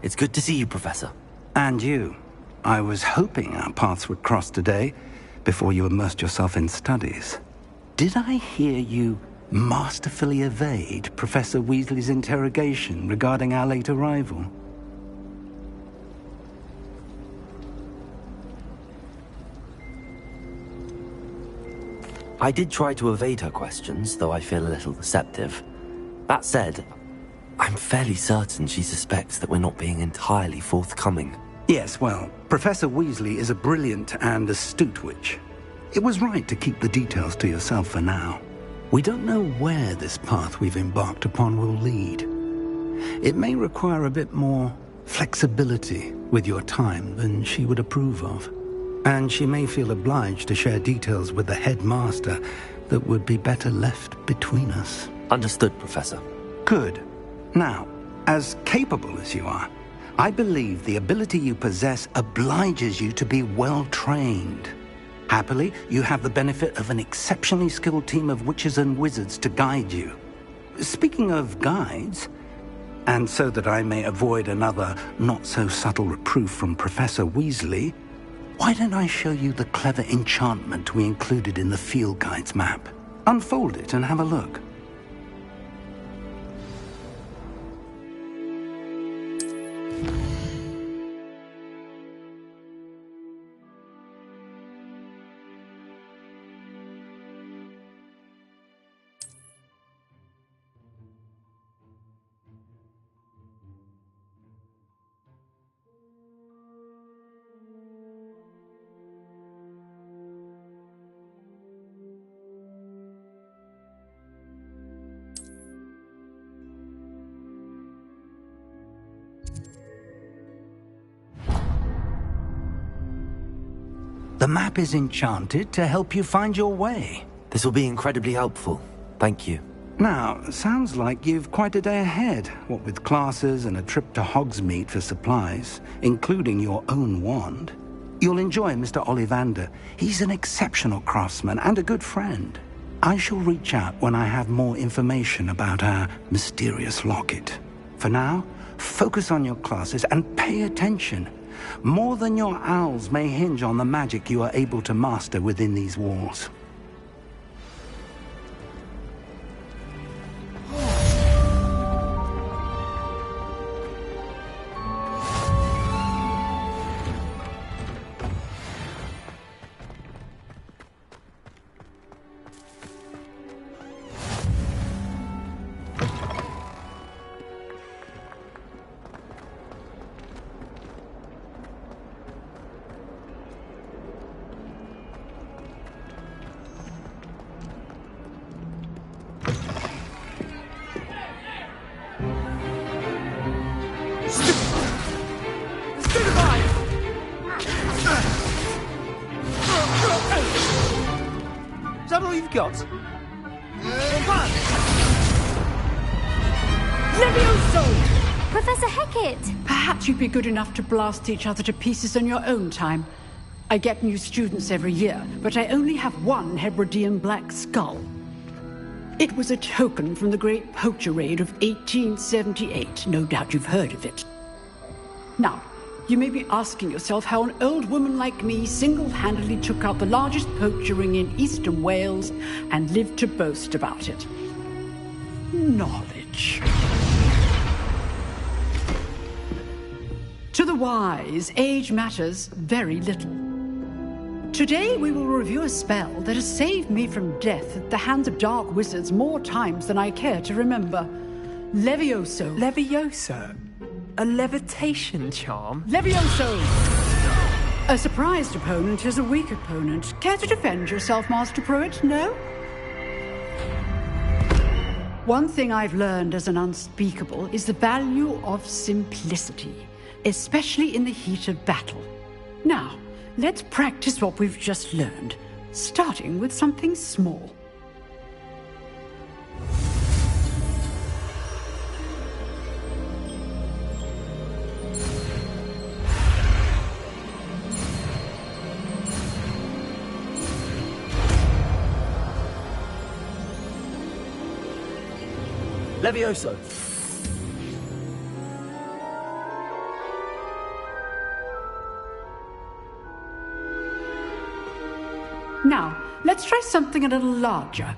It's good to see you, Professor. And you. I was hoping our paths would cross today, before you immersed yourself in studies. Did I hear you masterfully evade Professor Weasley's interrogation regarding our late arrival? I did try to evade her questions, though I feel a little deceptive. That said, I'm fairly certain she suspects that we're not being entirely forthcoming. Yes, well, Professor Weasley is a brilliant and astute witch. It was right to keep the details to yourself for now. We don't know where this path we've embarked upon will lead. It may require a bit more flexibility with your time than she would approve of. And she may feel obliged to share details with the headmaster that would be better left between us. Understood, Professor. Good. Now, as capable as you are, I believe the ability you possess obliges you to be well-trained. Happily, you have the benefit of an exceptionally skilled team of witches and wizards to guide you. Speaking of guides, and so that I may avoid another not-so-subtle reproof from Professor Weasley, why don't I show you the clever enchantment we included in the field guide's map? Unfold it and have a look. The map is enchanted to help you find your way. This will be incredibly helpful. Thank you. Now, sounds like you've quite a day ahead, what with classes and a trip to Hogsmeade for supplies, including your own wand. You'll enjoy Mr. Ollivander. He's an exceptional craftsman and a good friend. I shall reach out when I have more information about our mysterious locket. For now, focus on your classes and pay attention. More than your owls may hinge on the magic you are able to master within these walls. Is that all you've got? Levioso! Professor Hecat! Perhaps you'd be good enough to blast each other to pieces on your own time. I get new students every year, but I only have one Hebridean black skull. It was a token from the Great Poacher Raid of 1878. No doubt you've heard of it. Now, you may be asking yourself how an old woman like me single-handedly took out the largest poacher ring in eastern Wales and lived to boast about it. Knowledge. To the wise, age matters very little. Today we will review a spell that has saved me from death at the hands of dark wizards more times than I care to remember. Levioso. Levioso? A levitation charm? Levioso! A surprised opponent is a weak opponent. Care to defend yourself, Master Pruitt? No? One thing I've learned as an unspeakable is the value of simplicity, especially in the heat of battle. Now, let's practice what we've just learned, starting with something small. Levioso! Now, let's try something a little larger.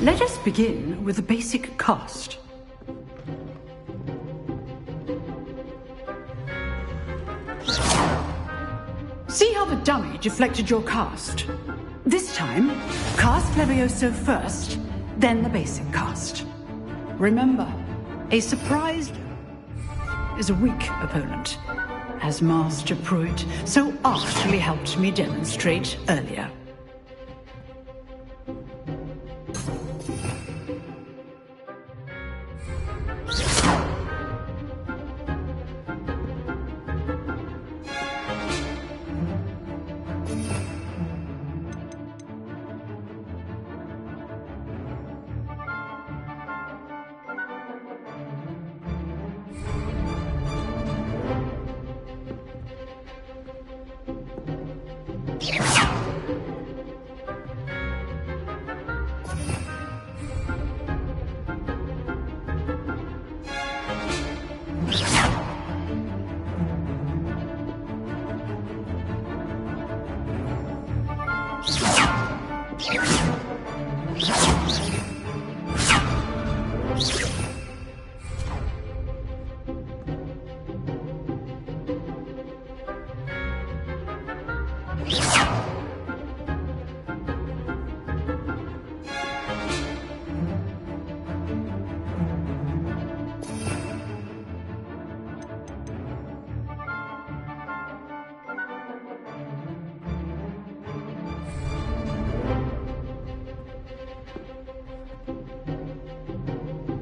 Let us begin with the basic cast. See how the dummy deflected your cast? This time, cast Levioso first, then the basic cast. Remember, a surprise is a weak opponent, as Master Pruitt so artfully helped me demonstrate earlier.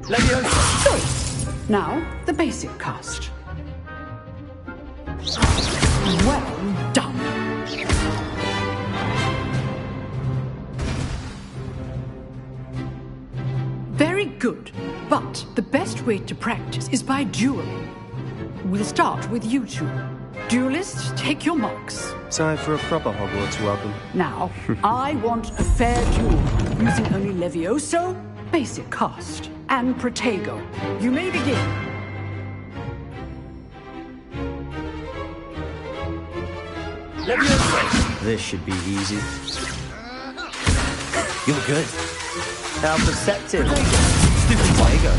Levioso. Now, the basic cast. Well done. Very good, but the best way to practice is by dueling. We'll start with you two. Duelists, take your marks. Time for a proper Hogwarts welcome. Now, I want a fair duel, using only Levioso, basic cast, and Protego. You may begin. Levioso! This should be easy. You're good. How perceptive. Stupid Protego.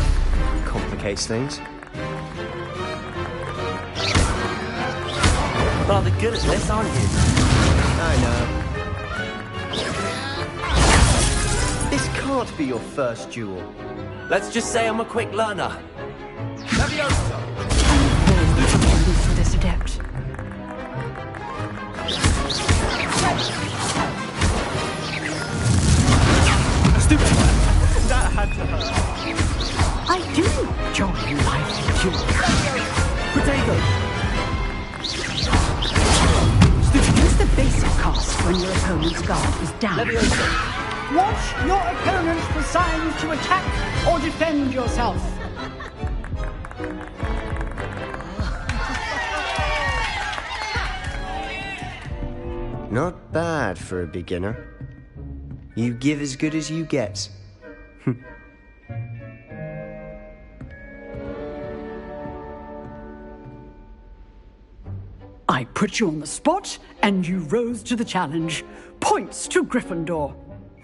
Complicates things. Rather good at this, aren't you? I know. This can't be your first duel. Let's just say I'm a quick learner. Levioso! For this adept. Stupid! That had to hurt. I do enjoy life duels. Protego! Use the basic cast when your opponent's guard is down. Levioso! Watch your opponent for signs to attack or defend yourself. Not bad for a beginner. You give as good as you get. I put you on the spot, and you rose to the challenge. Points to Gryffindor.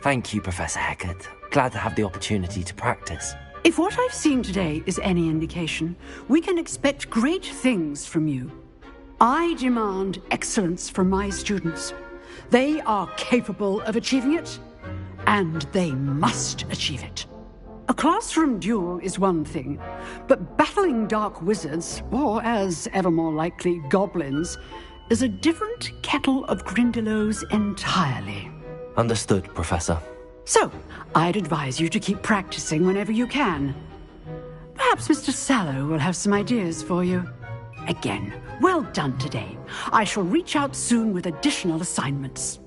Thank you, Professor Hecat. Glad to have the opportunity to practice. If what I've seen today is any indication, we can expect great things from you. I demand excellence from my students. They are capable of achieving it, and they must achieve it. A classroom duel is one thing, but battling dark wizards, or as ever more likely, goblins, is a different kettle of Grindylows entirely. Understood, Professor. So, I'd advise you to keep practicing whenever you can. Perhaps Mr. Sallow will have some ideas for you. Again, well done today. I shall reach out soon with additional assignments.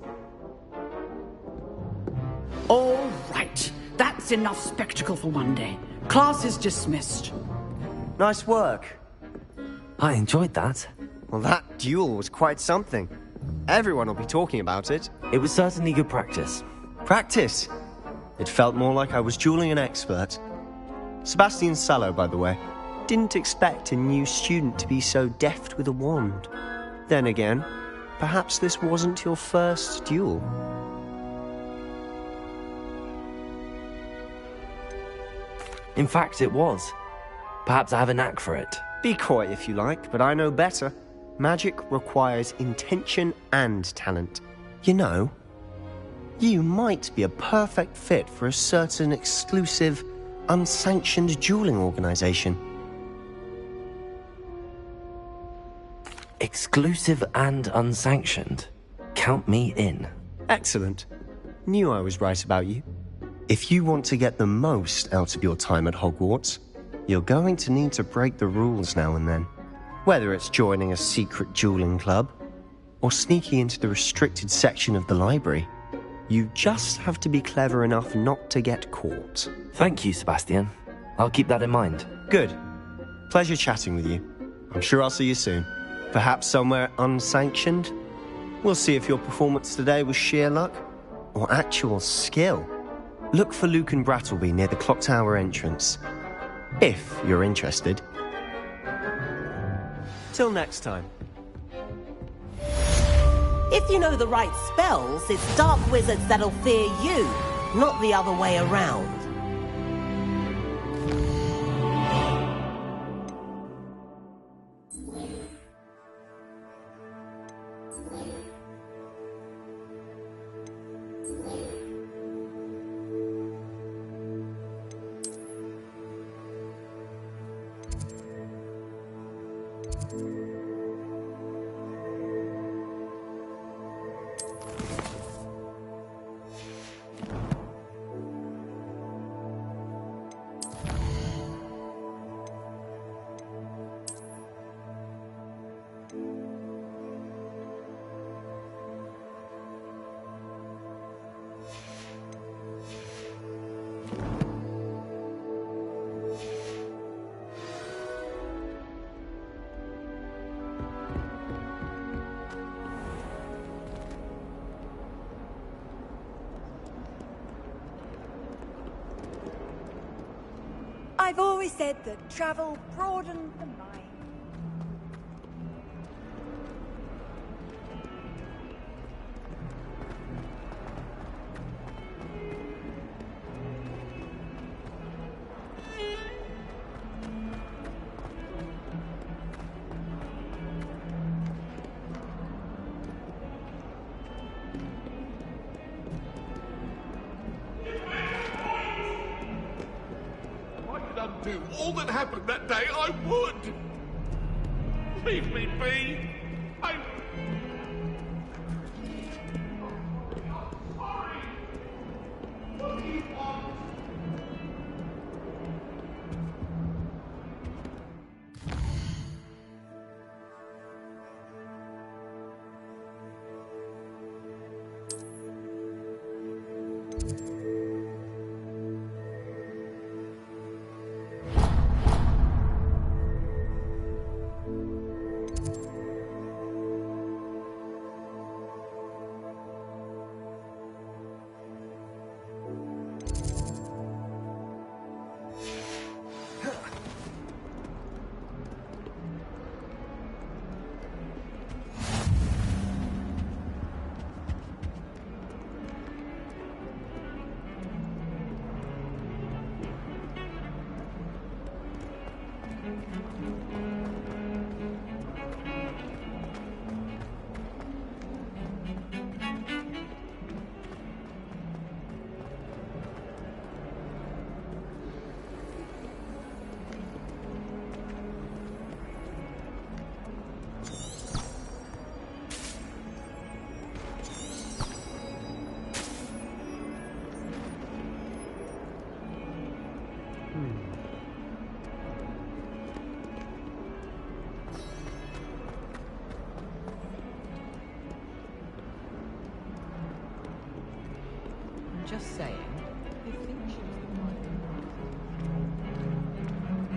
All right. That's enough spectacle for one day. Class is dismissed. Nice work. I enjoyed that. Well, that duel was quite something. Everyone will be talking about it. It was certainly good practice. Practice? It felt more like I was dueling an expert. Sebastian Sallow, by the way. Didn't expect a new student to be so deft with a wand. Then again, perhaps this wasn't your first duel. In fact, it was. Perhaps I have a knack for it. Be coy if you like, but I know better. Magic requires intention and talent. You know, you might be a perfect fit for a certain exclusive, unsanctioned dueling organization. Exclusive and unsanctioned. Count me in. Excellent. Knew I was right about you. If you want to get the most out of your time at Hogwarts, you're going to need to break the rules now and then. Whether it's joining a secret dueling club, or sneaking into the restricted section of the library, you just have to be clever enough not to get caught. Thank you, Sebastian. I'll keep that in mind. Good. Pleasure chatting with you. I'm sure I'll see you soon. Perhaps somewhere unsanctioned? We'll see if your performance today was sheer luck or actual skill. Look for Luke and Brattleby near the Clock Tower entrance, if you're interested. Till next time. If you know the right spells, it's dark wizards that'll fear you, not the other way around. I've always said that travel broadens the mind. Undo all that happened that day, I would! Leave me be! I'm sorry! What do you want?